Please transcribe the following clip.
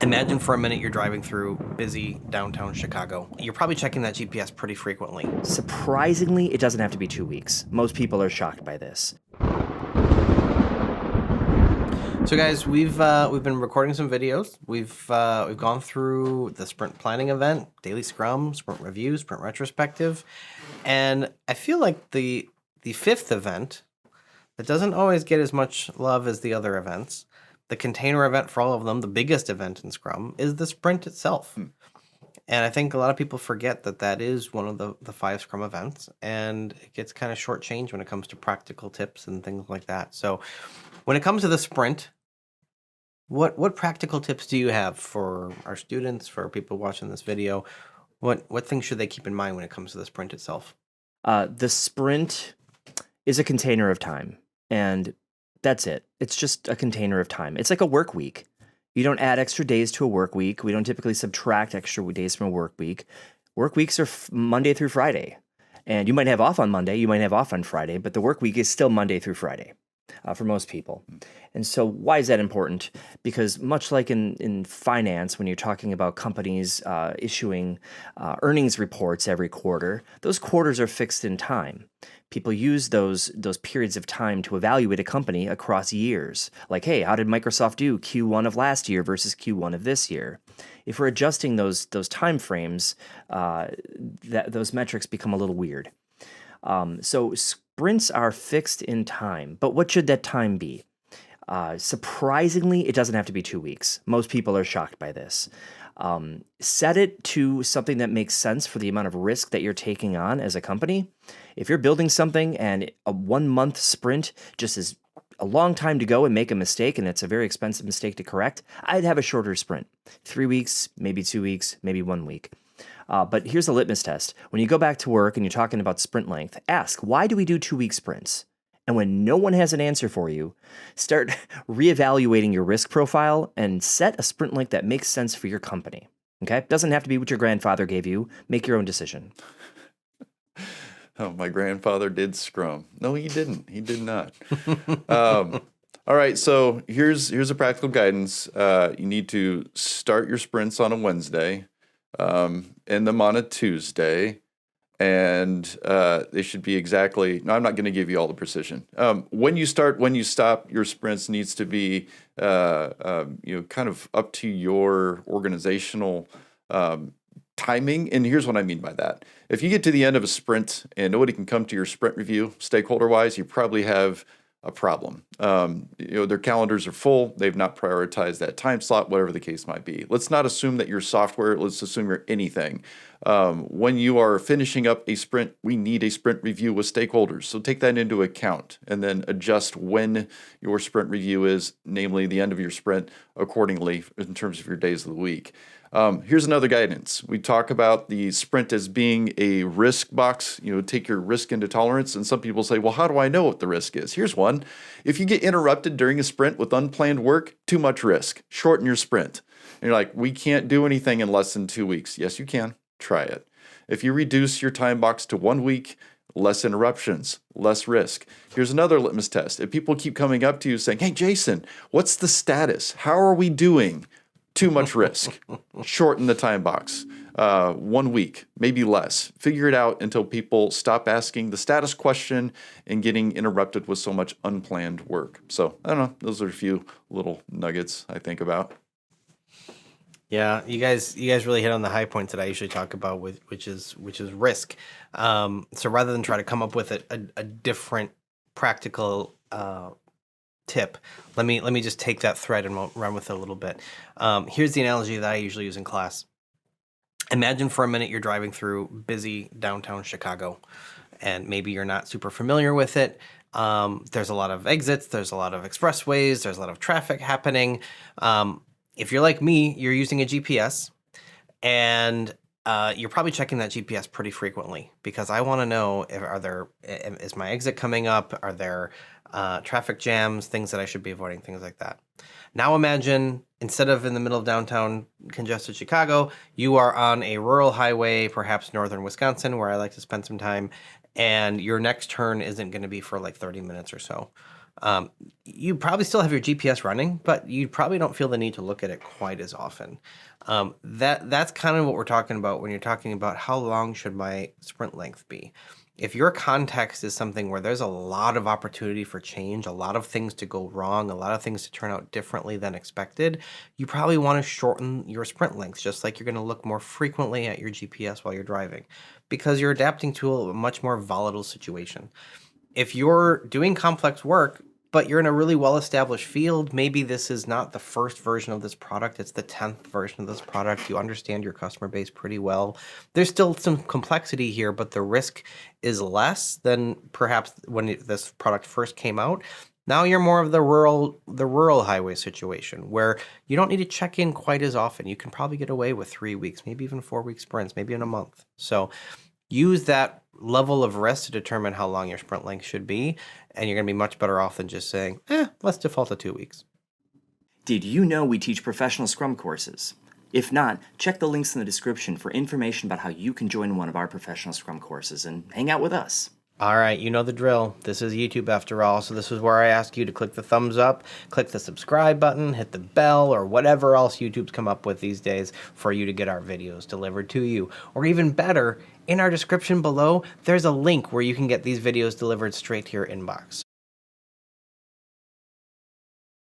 Imagine for a minute you're driving through busy downtown Chicago. You're probably checking that GPS pretty frequently. Surprisingly, it doesn't have to be 2 weeks. Most people are shocked by this. So, guys, we've been recording some videos. We've gone through the sprint planning event, daily scrum, sprint review, sprint retrospective, and I feel like the fifth event that doesn't always get as much love as the other events. The container event for all of them, the biggest event in Scrum, is the sprint itself. And I think a lot of people forget that that is one of the five Scrum events, and it gets kind of shortchanged when it comes to practical tips and things like that. So when it comes to the sprint, what practical tips do you have for our students, for people watching this video? What things should they keep in mind when it comes to the sprint itself? The sprint is a container of time, and that's it. It's just a container of time. It's like a work week. You don't add extra days to a work week. We don't typically subtract extra days from a work week. Work weeks are Monday through Friday, and you might have off on Monday, you might have off on Friday, but the work week is still Monday through Friday for most people. And so why is that important? Because much like in finance, when you're talking about companies issuing earnings reports every quarter, those quarters are fixed in time. People use those periods of time to evaluate a company across years. Like, hey, how did Microsoft do Q1 of last year versus Q1 of this year? If we're adjusting those time frames, those metrics become a little weird. So sprints are fixed in time, but what should that time be? Surprisingly, it doesn't have to be 2 weeks. Most people are shocked by this. Set it to something that makes sense for the amount of risk that you're taking on as a company. If you're building something and a 1 month sprint just is a long time to go and make a mistake, and it's a very expensive mistake to correct, I'd have a shorter sprint. 3 weeks, maybe 2 weeks, maybe 1 week. But here's a litmus test. When you go back to work and you're talking about sprint length, ask, why do we do 2-week sprints? And when no one has an answer for you, start reevaluating your risk profile and set a sprint length that makes sense for your company. Okay? Doesn't have to be what your grandfather gave you. Make your own decision. Oh, my grandfather did Scrum. No, he didn't. He did not. All right, so here's a practical guidance. You need to start your sprints on a Wednesday, end them on a Tuesday, and they should be exactly. No, I'm not going to give you all the precision. When you start, when you stop, your sprints needs to be kind of up to your organizational timing. And here's what I mean by that. If you get to the end of a sprint and nobody can come to your sprint review, stakeholder-wise, you probably have a problem. Their calendars are full. They've not prioritized that time slot, whatever the case might be. Let's not assume that you're software. Let's assume you're anything. When you are finishing up a sprint, we need a sprint review with stakeholders. So take that into account and then adjust when your sprint review is, namely the end of your sprint, accordingly in terms of your days of the week. Here's another guidance. We talk about the sprint as being a risk box, take your risk into tolerance. And some people say, well, how do I know what the risk is? Here's one. If you get interrupted during a sprint with unplanned work, too much risk. Shorten your sprint. And you're like, we can't do anything in less than 2 weeks. Yes, you can. Try it. If you reduce your time box to 1 week, less interruptions, less risk. Here's another litmus test. If people keep coming up to you saying, hey, Jason, what's the status? How are we doing? Too much risk. Shorten the time box. 1 week, maybe less. Figure it out until people stop asking the status question and getting interrupted with so much unplanned work. So I don't know. Those are a few little nuggets I think about. Yeah, you guys really hit on the high points that I usually talk about, which is risk. So rather than try to come up with a different practical tip, let me just take that thread and we'll run with it a little bit. Here's the analogy that I usually use in class. Imagine for a minute you're driving through busy downtown Chicago, and maybe you're not super familiar with it. There's a lot of exits, there's a lot of expressways, there's a lot of traffic happening. If you're like me, you're using a GPS, and you're probably checking that GPS pretty frequently, because I want to know is my exit coming up? Are there traffic jams, things that I should be avoiding, things like that. Now imagine, instead of in the middle of downtown congested Chicago, you are on a rural highway, perhaps northern Wisconsin, where I like to spend some time, and your next turn isn't going to be for like 30 minutes or so. You probably still have your GPS running, but you probably don't feel the need to look at it quite as often. That's kind of what we're talking about when you're talking about how long should my sprint length be. If your context is something where there's a lot of opportunity for change, a lot of things to go wrong, a lot of things to turn out differently than expected, you probably want to shorten your sprint lengths, just like you're going to look more frequently at your GPS while you're driving, because you're adapting to a much more volatile situation. If you're doing complex work, but you're in a really well-established field, maybe this is not the first version of this product, it's the 10th version of this product. You understand your customer base pretty well. There's still some complexity here, but the risk is less than perhaps when this product first came out. Now you're more of the rural highway situation where you don't need to check in quite as often. You can probably get away with 3 weeks, maybe even 4-week sprints, maybe in a month. So use that level of risk to determine how long your sprint length should be, and you're going to be much better off than just saying, let's default to 2 weeks. Did you know we teach professional Scrum courses? If not, check the links in the description for information about how you can join one of our professional Scrum courses and hang out with us. All right, you know the drill. This is YouTube after all, so this is where I ask you to click the thumbs up, click the subscribe button, hit the bell, or whatever else YouTube's come up with these days for you to get our videos delivered to you. Or even better, in our description below, there's a link where you can get these videos delivered straight to your inbox.